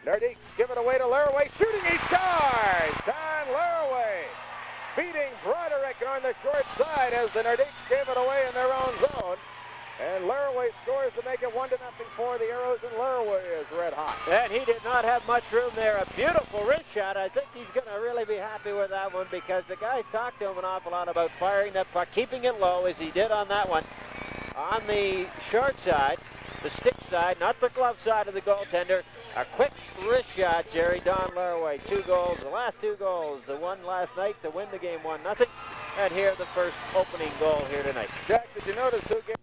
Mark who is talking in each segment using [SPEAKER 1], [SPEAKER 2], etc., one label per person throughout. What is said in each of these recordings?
[SPEAKER 1] Nordiques give it away to Laraway, shooting, he scores! Don Laraway beating Broderick on the short side as the Nordiques gave it away in their own zone. And Laraway scores to make it 1-0 for the Aeros, and Laraway is red hot.
[SPEAKER 2] And he did not have much room there. A beautiful wrist shot. I think he's going to really be happy with that one because the guys talked to him an awful lot about firing that puck, keeping it low as he did on that one. On the short side, the stick side, not the glove side of the goaltender. A quick wrist shot, Jerry. Don Laraway, 2 goals, the last 2 goals. The one last night to win the game 1-0. And here the first opening goal here tonight.
[SPEAKER 1] Jack, did you notice who gave?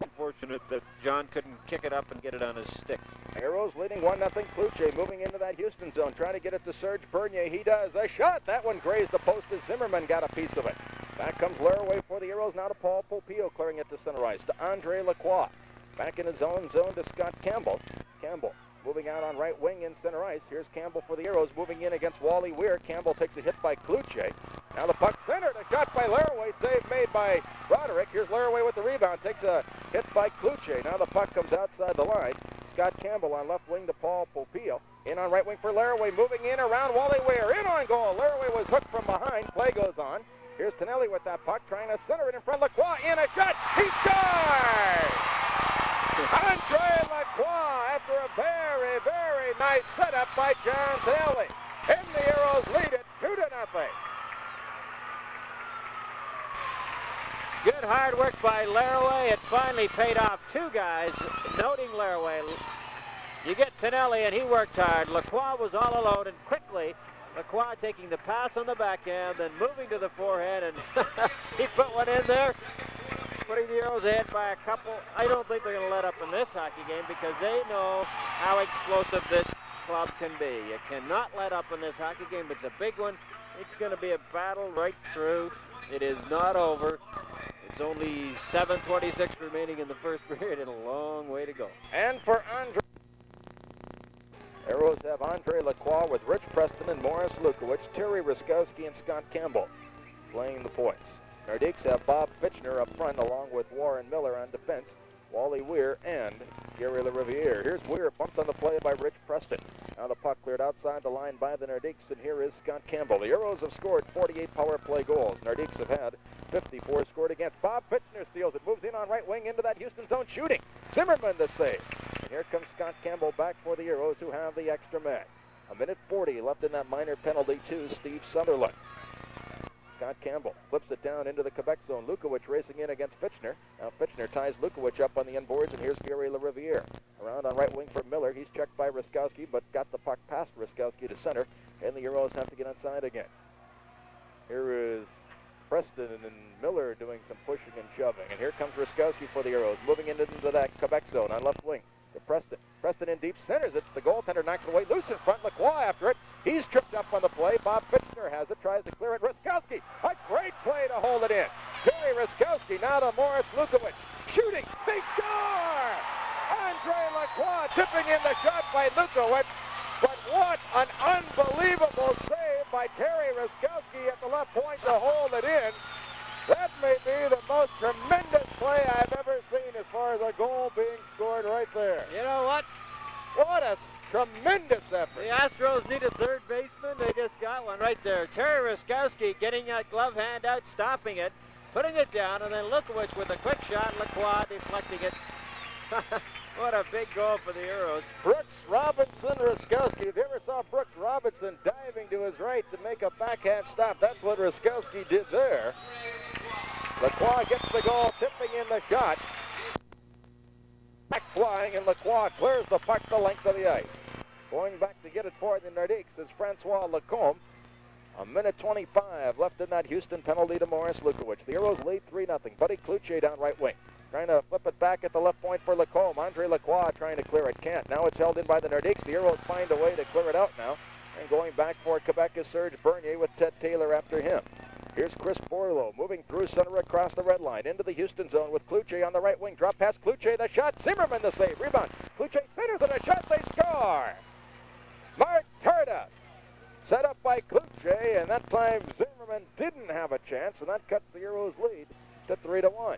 [SPEAKER 2] Unfortunate that John couldn't kick it up and get it on his stick.
[SPEAKER 1] Aeros leading 1-0. Kluche moving into that Houston zone, trying to get it to Serge Bernier. He does. A shot. That one grazed the post as Zimmerman got a piece of it. Back comes Laraway for the Aeros. Now to Paul Popio, clearing it to center ice. To Andre Lacroix. Back in his own zone to Scott Campbell. Campbell moving out on right wing in center ice. Here's Campbell for the Aeros, moving in against Wally Weir. Campbell takes a hit by Kluche. Now the puck centered, a shot by Laraway, save made by Broderick. Here's Laraway with the rebound, takes a hit by Kluche. Now the puck comes outside the line. Scott Campbell on left wing to Paul Popio. In on right wing for Laraway, moving in around Wally Weir. In on goal. Laraway was hooked from behind. Play goes on. Here's Tonelli with that puck, trying to center it in front. Lacroix in, a shot. He scores! Andre Lacroix after a very, very nice setup by John Tonelli. And the Aeros lead it 2-0.
[SPEAKER 2] Good hard work by Laraway. It finally paid off. 2 guys noting Laraway. You get Tonelli, and he worked hard. Lacroix was all alone, and quickly Lacroix taking the pass on the backhand, then moving to the forehand, and he put one in there, putting the Aeros ahead by a couple. I don't think they're going to let up in this hockey game because they know how explosive this club can be. You cannot let up in this hockey game. It's a big one. It's going to be a battle right through. It is not over. It's only 7:26 remaining in the first period and a long way to go.
[SPEAKER 1] And for Andre, Aeros have Andre Lacroix with Rich Preston and Morris Lukowicz, Terry Ruskowski and Scott Campbell playing the points. Nordiques have Bob Fitchner up front along with Warren Miller on defense, Wally Weir and Gary LaRiviere. Here's Weir bumped on the play by Rich Preston. Now the puck cleared outside the line by the Nordiques, and here is Scott Campbell. The Aeros have scored 48 power play goals. Nordiques have had 54 scored against. Bob Fitchner steals it, moves in on right wing into that Houston zone, shooting. Zimmerman the save. And here comes Scott Campbell back for the Aeros, who have the extra man. 1:40 left in that minor penalty to Steve Sutherland. Scott Campbell flips it down into the Quebec zone. Lukowicz racing in against Fitchner. Now Fitchner ties Lukowicz up on the end boards, and here's Gary LaRiviere. Around on right wing for Miller. He's checked by Ruskowski, but got the puck past Ruskowski to center, and the Aeros have to get inside again. Here is Preston and Miller doing some pushing and shoving, and here comes Ruskowski for the Aeros, moving into that Quebec zone on left wing to Preston. Preston in deep, centers it. The goaltender knocks it away, loose in front. Lacroix after it. He's tripped up on the play. Bob Fitchner has it, tries to clear it. Ruskowski, a great play to hold it in. Terry Ruskowski now to Morris Lukowicz. Shooting, they score! Andre Lacroix tipping in the shot by Lukowicz. But what an unbelievable save by Terry Ruskowski at the left point to hold it in. That may be the most tremendous play I've ever seen as far as a goal being scored right there.
[SPEAKER 2] You know what?
[SPEAKER 1] What a tremendous effort.
[SPEAKER 2] The Astros need a third baseman. They just got one right there. Terry Ruskowski getting that glove hand out, stopping it, putting it down, and then Lukowicz with a quick shot. Lacroix deflecting it. What a big goal for the Aeros.
[SPEAKER 1] Brooks Robinson Ruskowski. If you ever saw Brooks Robinson diving to his right to make a backhand stop, that's what Ruskowski did there. Lacroix gets the goal, tipping in the shot. Back flying, and Lacroix clears the puck the length of the ice. Going back to get it for the Nordiques is Francois Lacombe. 1:25 left in that Houston penalty to Morris Lukowicz. The Aeros lead 3-0. Buddy Kluche down right wing. Trying to flip it back at the left point for Lacombe. Andre Lacroix trying to clear it. Can't. Now it's held in by the Nordiques. The Aeros find a way to clear it out now. And going back for Quebec is Serge Bernier with Ted Taylor after him. Here's Chris Borlow moving through center across the red line into the Houston zone with Kluche on the right wing. Drop past Kluche, the shot. Zimmerman the save. Rebound. Kluche centers and a shot. They score. that time Zimmerman didn't have a chance, and that cuts the Aeros lead to 3-1.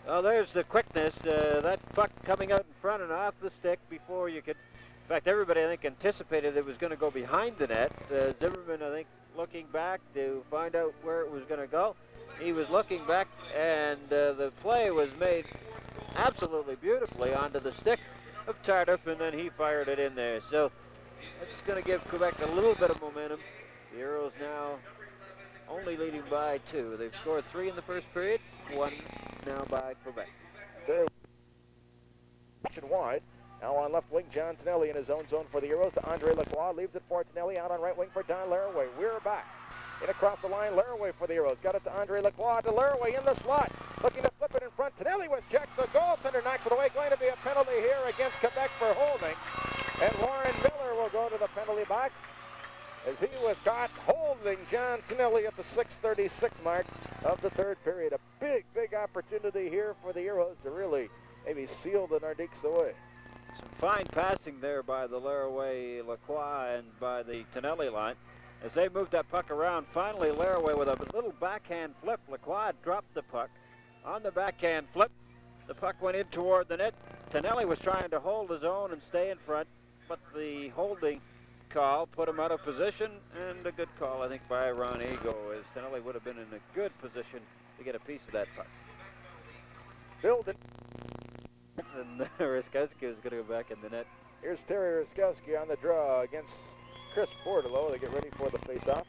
[SPEAKER 2] Well, there's the quickness. That puck coming out in front and off the stick before you could. In fact, everybody, I think, anticipated it was going to go behind the net. Zimmerman, I think, looking back to find out where it was going to go. He was looking back, and the play was made absolutely beautifully onto the stick of Tardif, and then he fired it in there. So it's going to give Quebec a little bit of momentum. The Aeros now only leading by 2. They've scored 3 in the first period, 1 now by Quebec.
[SPEAKER 1] Wide. Now on left wing, John Tonelli in his own zone for the Aeros to Andre Lacroix. Leaves it for Tonelli. Out on right wing for Don Laraway. We're back. In across the line, Laraway for the Aeros. Got it to Andre Lacroix. To Laraway in the slot. Looking to flip it in front. Tonelli was checked. The goaltender knocks it away. Going to be a penalty here against Quebec for holding. And Warren Miller will go to the penalty box as he was caught holding John Tonelli at the 6:36 mark of the third period. A big, big opportunity here for the Aeros to really maybe seal the Nordiques away.
[SPEAKER 2] Some fine passing there by the Laraway, Lacroix, and by the Tonelli line. As they moved that puck around, finally Laraway with a little backhand flip. Lacroix dropped the puck. On the backhand flip, the puck went in toward the net. Tonelli was trying to hold his own and stay in front, but the holding call put him out of position, and a good call, I think, by Ron Ego, as Tonelli would have been in a good position to get a piece of that puck.
[SPEAKER 1] Building.
[SPEAKER 2] And Ruskowski is going to go back in the net.
[SPEAKER 1] Here's Terry Ruskowski on the draw against Chris Bordelot. They get ready for the face-off.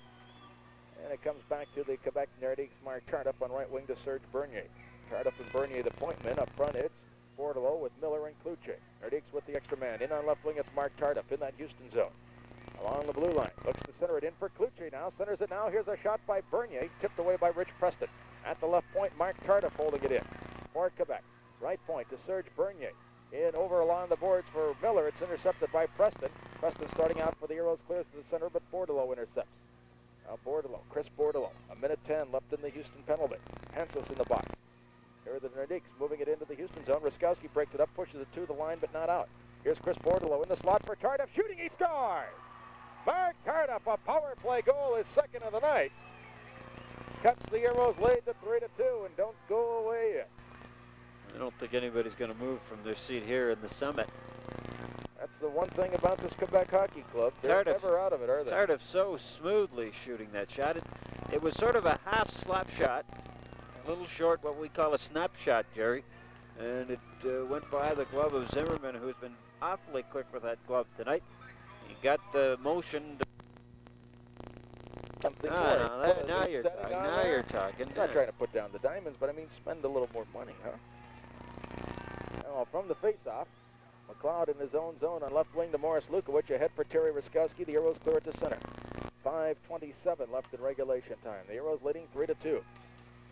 [SPEAKER 1] And it comes back to the Quebec Nordiques. Mark Tardif on right wing to Serge Bernier. Tardif and Bernier, the point men. Up front, it's Bordelot with Miller and Kluche. Nordiques with the extra man. In on left wing, it's Mark Tardif in that Houston zone. Along the blue line. Looks to center it in for Kluche now. Centers it now. Here's a shot by Bernier. Tipped away by Rich Preston. At the left point, Mark Tardif holding it in for Quebec. Right point to Serge Bernier. In over along the boards for Miller. It's intercepted by Preston. Preston starting out for the Aeros, clears to the center, but Bordelot intercepts. Now Bordelot, Chris Bordelot. 1:10 left in the Houston penalty. Hansis in the box. Here are the Nordiques moving it into the Houston zone. Ruskowski breaks it up, pushes it to the line, but not out. Here's Chris Bordelot in the slot for Tardif. Shooting, he scores! Mark Tardif, a power play goal, his second of the night. Cuts the Aeros lead to 3-2 and don't go away yet.
[SPEAKER 2] I don't think anybody's going to move from their seat here in the summit.
[SPEAKER 1] That's the one thing about this Quebec Hockey Club. They're never out of it, are they?
[SPEAKER 2] Tardif so smoothly shooting that shot. It was sort of a half slap shot, a little short, what we call a snapshot, Jerry. And it went by the glove of Zimmerman, who's been awfully quick with that glove tonight. He got the motion. Now you're talking.
[SPEAKER 1] I'm not trying to put down the diamonds, but I mean spend a little more money, huh? Now from the face-off, McLeod in his own zone on left wing to Morris Lukowich, ahead for Terry Ruskowski. The Aeros clear it to center. 5:27 left in regulation time. The Aeros leading 3-2.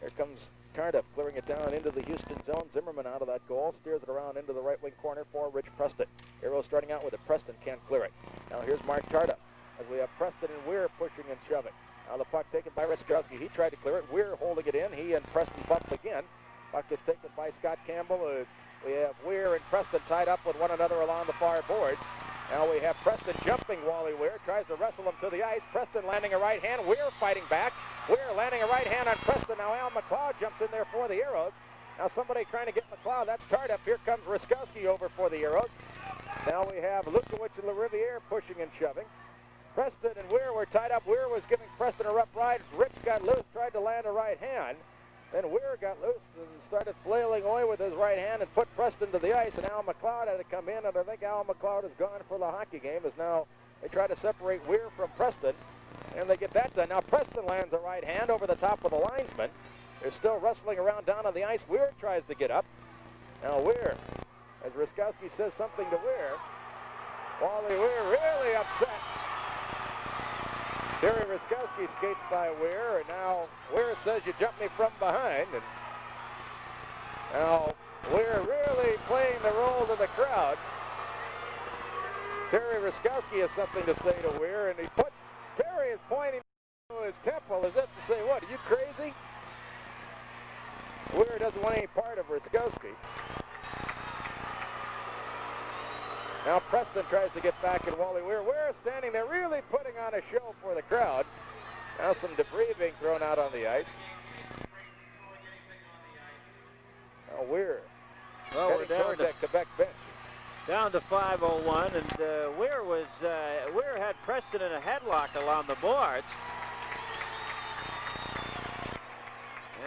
[SPEAKER 1] Here comes Tardif clearing it down into the Houston zone. Zimmerman out of that goal, steers it around into the right wing corner for Rich Preston. Aeros starting out with it. Preston can't clear it. Now here's Mark Tardif as we have Preston and Weir pushing and shoving. Now the puck taken by Ruskowski. He tried to clear it. Weir holding it in. He and Preston bump again. Puck is taken by Scott Campbell as we have Weir and Preston tied up with one another along the far boards. Now we have Preston jumping Wally Weir, tries to wrestle him to the ice. Preston landing a right hand. Weir fighting back. Weir landing a right hand on Preston. Now Al McLeod jumps in there for the Aeros. Now somebody trying to get McLeod. That's Tardif. Here comes Ruskowski over for the Aeros. Now we have Lukowich and LaRiviere pushing and shoving. Preston and Weir were tied up. Weir was giving Preston a rough ride. Rich got loose, tried to land a right hand. Then Weir got loose and started flailing away with his right hand and put Preston to the ice, and Al McLeod had to come in, and I think Al McLeod is gone for the hockey game as now they try to separate Weir from Preston, and they get that done. Now Preston lands a right hand over the top of the linesman. They're still wrestling around down on the ice. Weir tries to get up. Now Weir, as Ruskowski says something to Weir, Wally Weir really upset. Terry Ruskowski skates by Weir, and now Weir says you jumped me from behind. And now Weir really playing the role to the crowd. Terry Ruskowski has something to say to Weir, and Terry is pointing to his temple as if to say, what, are you crazy? Weir doesn't want any part of Ruskowski. Now Preston tries to get back at Wally Weir. Weir standing there really putting on a show for the crowd. Now Now some debris being thrown out on the ice. Now Weir heading towards that Quebec bench.
[SPEAKER 2] Down to 5:01, and Weir had Preston in a headlock along the boards.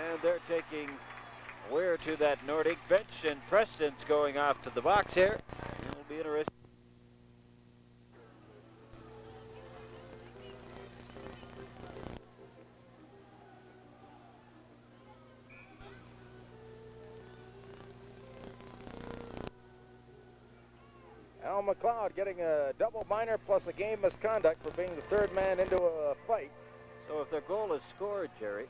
[SPEAKER 2] And they're taking Weir to that Nordique bench, and Preston's going off to the box here. It'll be interesting.
[SPEAKER 1] Al McLeod getting a double minor plus a game misconduct for being the third man into a fight.
[SPEAKER 2] So if their goal is scored, Jerry,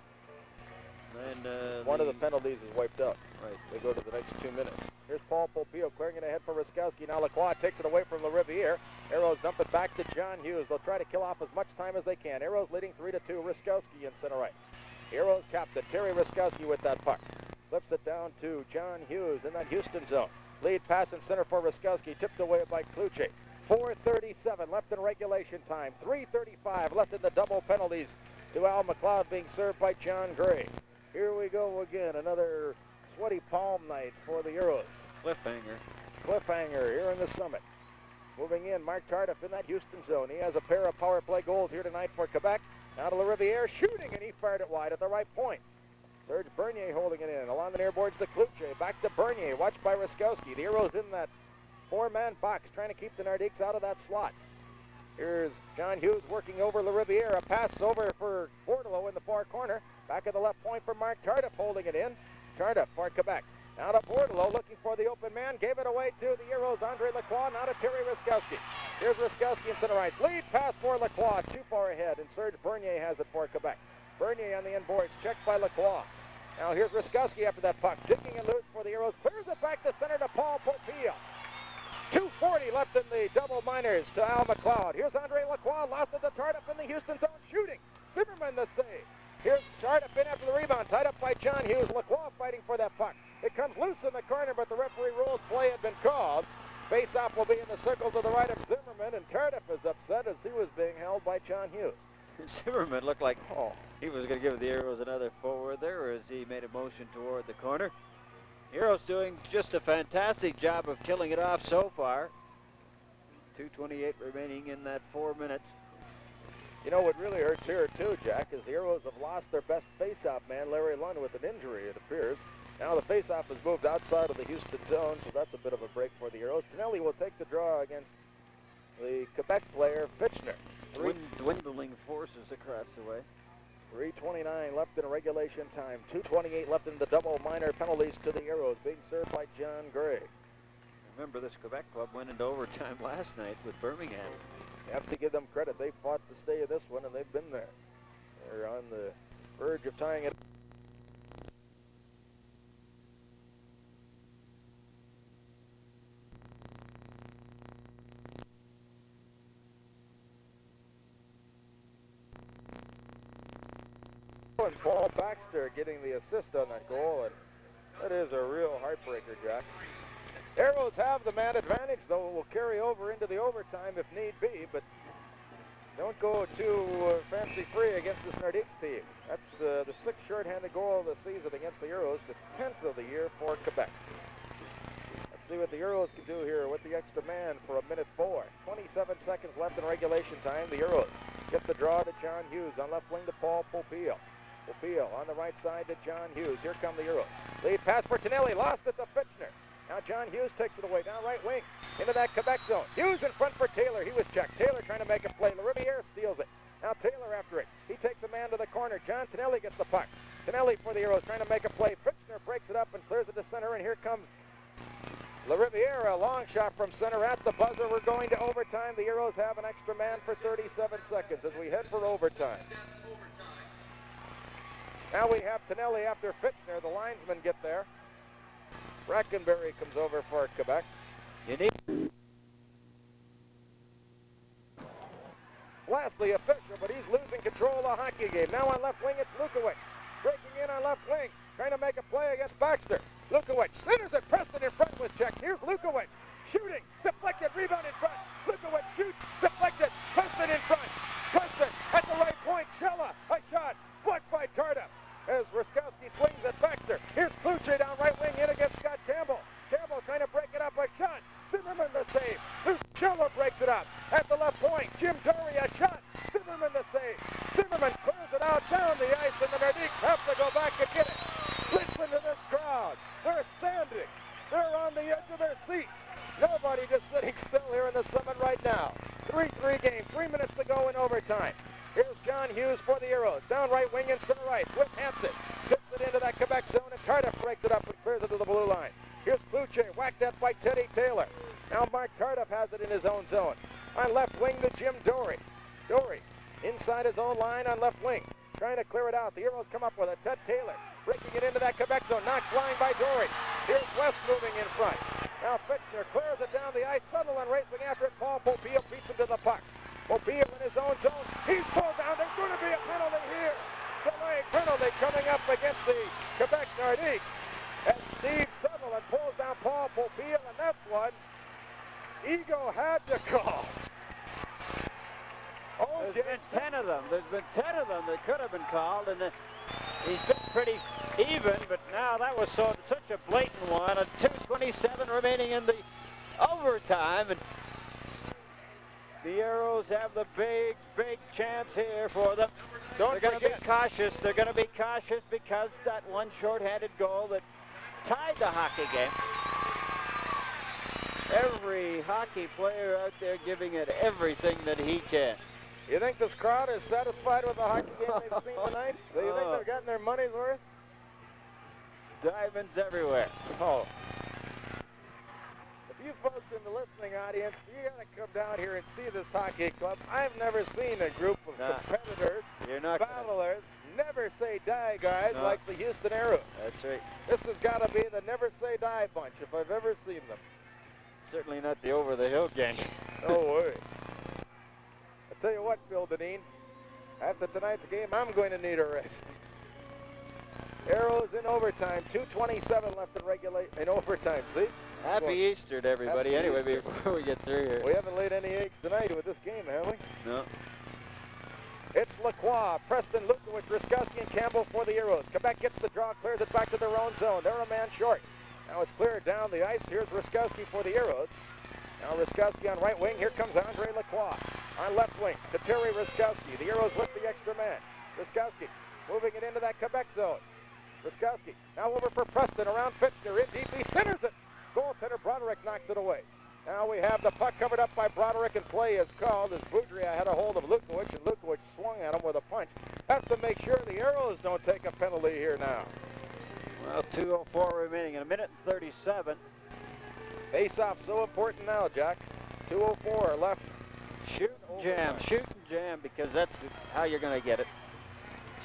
[SPEAKER 2] then
[SPEAKER 1] one of the penalties is wiped out.
[SPEAKER 2] Right.
[SPEAKER 1] They go to the next 2 minutes. Here's Paul Popio clearing it ahead for Ruskowski. Now Lacroix takes it away from LaRiviere. Aeros dump it back to John Hughes. They'll try to kill off as much time as they can. Aeros leading 3-2. Ruskowski in center ice. Aeros captain Terry Ruskowski with that puck. Flips it down to John Hughes in that Houston zone. Lead pass in center for Ruskowski, tipped away by Kluche. 4:37 left in regulation time. 3:35 left in the double penalties to Al McLeod being served by John Gray. Here we go again, another sweaty palm night for the Aeros. Cliffhanger here in the Summit. Moving in, Mark Tardif in that Houston zone. He has a pair of power play goals here tonight for Quebec. Now to LaRiviere, shooting, and he fired it wide at the right point. Serge Bernier holding it in. Along the near boards to Kluche. Back to Bernier. Watched by Ruskowski. The Aeros in that four-man box trying to keep the Nordiques out of that slot. Here's John Hughes working over LaRiviere. A pass over for Bordelot in the far corner. Back at the left point for Mark Tardif holding it in. Tardif for Quebec. Now to Bordelot looking for the open man. Gave it away to the Aeros. Andre Lacroix. Now to Terry Ruskowski. Here's Ruskowski in center ice. Lead pass for Lacroix. Too far ahead. And Serge Bernier has it for Quebec. Bernier on the end boards, checked by Lacroix. Now here's Ruskowski after that puck, digging it loose for the Aeros, clears it back to center to Paul Popio. 2:40 left in the double minors to Al McLeod. Here's Andre Lacroix, lost it to Tardif in the Houston zone, shooting. Zimmerman the save. Here's Tardif in after the rebound, tied up by John Hughes. Lacroix fighting for that puck. It comes loose in the corner, but the referee rules play had been called. Face-off will be in the circle to the right of Zimmerman, and Tardif is upset as he was being held by John Hughes.
[SPEAKER 2] Zimmerman looked like he was going to give the Aeros another forward there as he made a motion toward the corner. Aeros doing just a fantastic job of killing it off so far. 2:28 remaining in that 4 minutes.
[SPEAKER 1] You know what really hurts here too, Jack, is the Aeros have lost their best face-off man, Larry Lund, with an injury, it appears. Now the face-off has moved outside of the Houston zone, so that's a bit of a break for the Aeros. Tonelli will take the draw against the Quebec player, Fitchner.
[SPEAKER 2] Dwindling forces across the way.
[SPEAKER 1] 3:29 left in regulation time. 2:28 left in the double minor penalties to the Aeros, being served by John Gray.
[SPEAKER 2] Remember, this Quebec club went into overtime last night with Birmingham.
[SPEAKER 1] You have to give them credit. They fought to stay in this one, and they've been there. They're on the verge of tying it. And Paul Baxter getting the assist on that goal, and that is a real heartbreaker, Jack. Aeros have the man advantage, though it will carry over into the overtime if need be, but don't go too fancy-free against this Nordiques team. That's the 6th shorthanded goal of the season against the Aeros, the 10th of the year for Quebec. Let's see what the Aeros can do here with the extra man for 1:04. 27 seconds left in regulation time. The Aeros get the draw to John Hughes on left wing to Paul Popio. Popio on the right side to John Hughes. Here come the Aeros. Lead pass for Tonelli. Lost it to Fitchner. Now John Hughes takes it away down right wing into that Quebec zone. Hughes in front for Taylor. He was checked. Taylor trying to make a play. LaRiviere steals it. Now Taylor after it. He takes a man to the corner. John Tonelli gets the puck. Tonelli for the Aeros trying to make a play. Fitchner breaks it up and clears it to center, and here comes LaRiviere, a long shot from center at the buzzer. We're going to overtime. The Aeros have an extra man for 37 seconds as we head for overtime. Now we have Tonelli after Fitchner. The linesmen get there. Brackenberry comes over for Quebec. Lastly, a Fisher, but he's losing control of the hockey game. Now on left wing, it's Lukowicz. Breaking in on left wing, trying to make a play against Baxter. Lukowicz centers it. Preston in front was checked. Here's Lukowicz shooting. Deflected, rebound in front. Lukowicz shoots, deflected. Preston in front. Preston at the right point. Shella, a shot. stop. At the left point, Jim Dory a shot. Zimmerman the save. Zimmerman clears it out down the ice, and the Nordiques have to go back and get it. Listen to this crowd. They're standing. They're on the edge of their seats. Nobody just sitting still here in the Summit right now. 3-3 game, 3 minutes to go in overtime. Here's John Hughes for the Aeros. Down right wing in center ice with Hansis. Tips it into that Quebec zone, and Tardif breaks it up and clears it to the blue line. Here's Kluche, whacked that by Teddy Taylor. Now Mark Tardif has it in his own zone. On left wing to Jim Dory. Dory inside his own line on left wing. Trying to clear it out. The Aeros come up with it. Ted Taylor breaking it into that Quebec zone. Knocked blind by Dory. Here's West moving in front. Now Fitchner clears it down the ice. Sutherland racing after it. Paul Popille beats him to the puck. Popille in his own zone. He's pulled down. There's going to be a penalty here. Delaying penalty coming up against the Quebec Nordiques as Steve Sutherland pulls down Paul Popille, and that's one Ego had to call. Oh,
[SPEAKER 2] There's been 10 of them. There's been 10 of them that could have been called, and he's been pretty even, but now that was such a blatant one. And 2:27 remaining in the overtime, and the Aeros have the big chance here for them. They're going to be cautious. They're going to be cautious because that one shorthanded goal that tied the hockey game. Every hockey player out there giving it everything that he can.
[SPEAKER 1] You think this crowd is satisfied with the hockey game they've seen tonight? Do you think they're getting their money's worth?
[SPEAKER 2] Diamonds everywhere.
[SPEAKER 1] Oh. If you folks in the listening audience, you got to come down here and see this hockey club. I've never seen a group of competitors, battlers, never say die guys like the Houston Aeros.
[SPEAKER 2] That's right.
[SPEAKER 1] This has got to be the never say die bunch if I've ever seen them.
[SPEAKER 2] Certainly not the over the hill gang.
[SPEAKER 1] No way. I tell you what, Bill Deneen, after tonight's game, I'm going to need a rest. Aeros in overtime, 2:27 left in overtime. See?
[SPEAKER 2] Happy Easter to everybody.
[SPEAKER 1] Happy
[SPEAKER 2] anyway,
[SPEAKER 1] Easter.
[SPEAKER 2] before we get through here.
[SPEAKER 1] We haven't laid any eggs tonight with this game, have we?
[SPEAKER 2] No.
[SPEAKER 1] It's Lacroix, Preston, Lukowicz, Riskowski, and Campbell for the Aeros. Quebec gets the draw, clears it back to their own zone. They're a man short. Now it's cleared down the ice. Here's Riskowski for the Aeros. Now Riskowski on right wing. Here comes Andre Lacroix. On left wing to Terry Riskowski. The Aeros with the extra man. Riskowski moving it into that Quebec zone. Riskowski now over for Preston around Fitchner. In deep, he centers it. Goaltender Broderick knocks it away. Now we have the puck covered up by Broderick, and play is called as Boudria had a hold of Lukowicz, and Lukowicz swung at him with a punch. Have to make sure the Aeros don't take a penalty here now.
[SPEAKER 2] Well, 2:04 remaining in a minute and 37.
[SPEAKER 1] Face-off so important now, Jack. 2:04 left.
[SPEAKER 2] Shoot and jam, because that's how you're going to get it.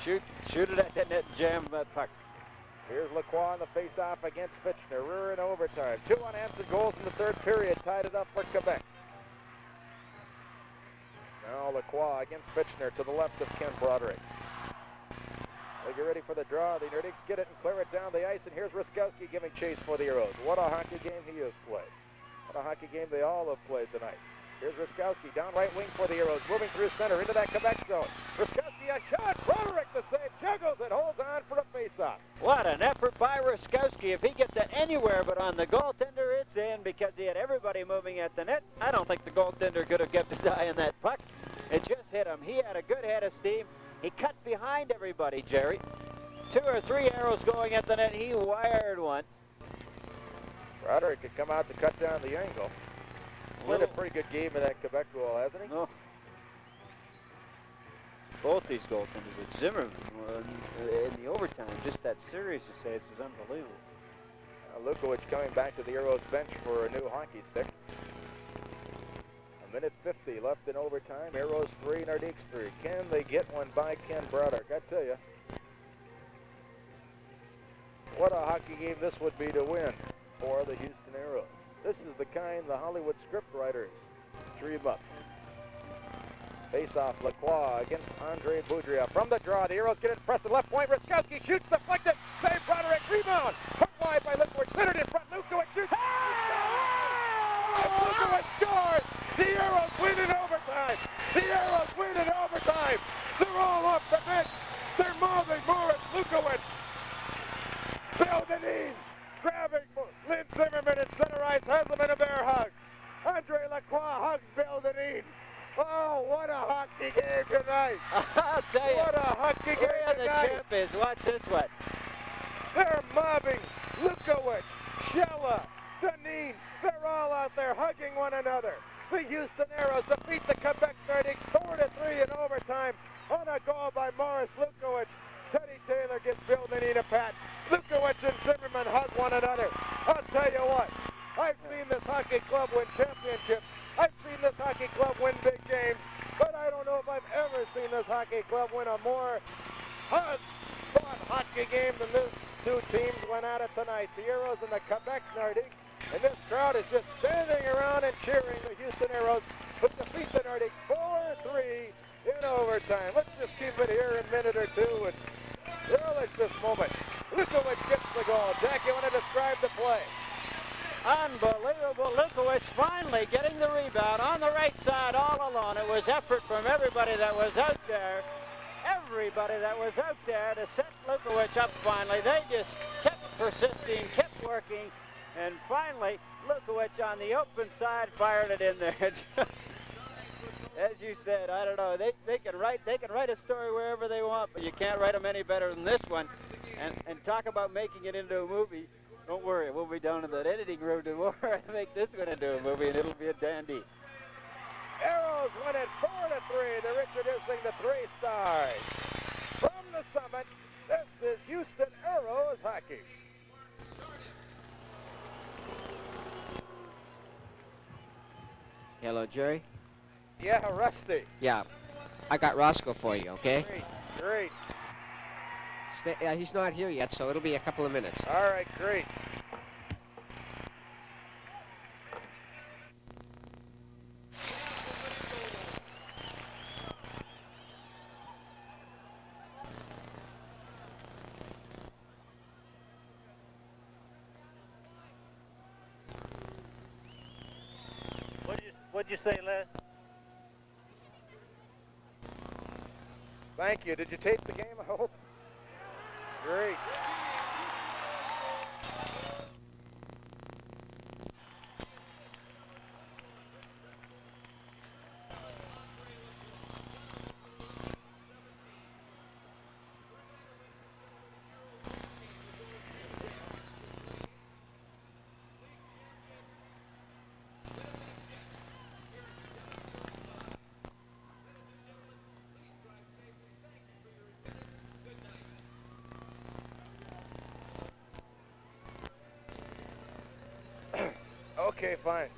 [SPEAKER 2] Shoot it at that net and jam that puck.
[SPEAKER 1] Here's Lacroix on the face-off against Fitchner. We're in overtime. 2 unanswered goals in the third period tied it up for Quebec. Now Lacroix against Fitchner to the left of Ken Broderick. They get ready for the draw. The Nordiques get it and clear it down the ice, and here's Riskowski giving chase for the Aeros. What a hockey game he has played. What a hockey game they all have played tonight. Here's Riskowski down right wing for the Aeros, moving through center into that Quebec zone. Riskowski a shot. Broderick the save. Juggles it. Holds on for a face-off.
[SPEAKER 2] What an effort by Riskowski. If he gets it anywhere but on the goaltender, it's in because he had everybody moving at the net. I don't think the goaltender could have kept his eye on that puck. It just hit him. He had a good head of steam. He cut behind everybody, Jerry. 2 or 3 arrows going at the net. He wired one.
[SPEAKER 1] Broderick could come out to cut down the angle. Played a pretty good game in that Quebec goal, hasn't he?
[SPEAKER 2] No. Both these goaltenders with Zimmerman in the overtime, just that series of saves is unbelievable.
[SPEAKER 1] Lukowicz coming back to the Aeros bench for a new hockey stick. A minute 50 left in overtime. Aeros 3, Nordiques 3. Can they get one by Ken Broderick? I tell you, what a hockey game this would be to win for the Houston Aeros. This is the kind the Hollywood scriptwriters dream up. Face-off, Lacroix against Andre Boudria. From the draw, the Aeros get it. Preston left point. Riskowski shoots, deflected. Save Broderick. Rebound. Put wide by Lukowicz. Centered in front. Lukowicz shoots. Lukowicz scores. The Aeros win in overtime. The Aeros win in overtime. They're all off the bench. They're mouthing Morris Lukowicz. Bill Deneen grabbing Lynn Zimmerman at center ice. Has him in a bear hug. Andre Lacroix hugs Bill Deneen. Oh, what a hockey game tonight.
[SPEAKER 2] I'll tell you.
[SPEAKER 1] What a hockey game
[SPEAKER 2] Where are the
[SPEAKER 1] tonight.
[SPEAKER 2] champions? Watch this one.
[SPEAKER 1] They're mobbing Lukowicz, Shella, Dunedin. They're all out there hugging one another. The Houston Aeros defeat the Quebec Nordiques 4-3 in overtime on a goal by Morris Lukowicz. Teddy Taylor gets Bill Nina Pat. Lukowicz and Zimmerman hug one another. I'll tell you what, I've seen this hockey club win championships. I've seen this hockey club win big games, but I don't know if I've ever seen this hockey club win a more fun hockey game than this two teams went at it tonight. The Aeros and the Quebec Nordiques. And this crowd is just standing around and cheering the Houston Aeros who defeat the Nordiques 4-3 in overtime. Let's just keep it here a minute or two and relish this moment. Lukowicz gets the goal. Jack, you want to describe the play?
[SPEAKER 2] Unbelievable. Lukowicz finally getting the rebound on the right side all alone. It was effort from everybody that was out there. Everybody that was out there to set Lukowicz up finally. They just kept persisting, kept working, and finally Lukowicz on the open side fired it in there. As you said, I don't know, they can write a story wherever they want, but you can't write them any better than this one. And talk about making it into a movie. Don't worry, we'll be down in that editing room tomorrow to make this one into a movie, and it'll be a dandy.
[SPEAKER 1] Aeros win it 4-3. They're introducing the 3 stars. From the summit, this is Houston Aeros hockey.
[SPEAKER 3] Hello, Jerry.
[SPEAKER 1] Yeah, Rusty.
[SPEAKER 3] Yeah, I got Roscoe for you, okay?
[SPEAKER 1] Great.
[SPEAKER 3] He's not here yet, so it'll be a couple of minutes.
[SPEAKER 1] All right, great.
[SPEAKER 2] What'd you say, Les?
[SPEAKER 1] Thank you. Did you tape the game, I hope? Great. Okay, fine.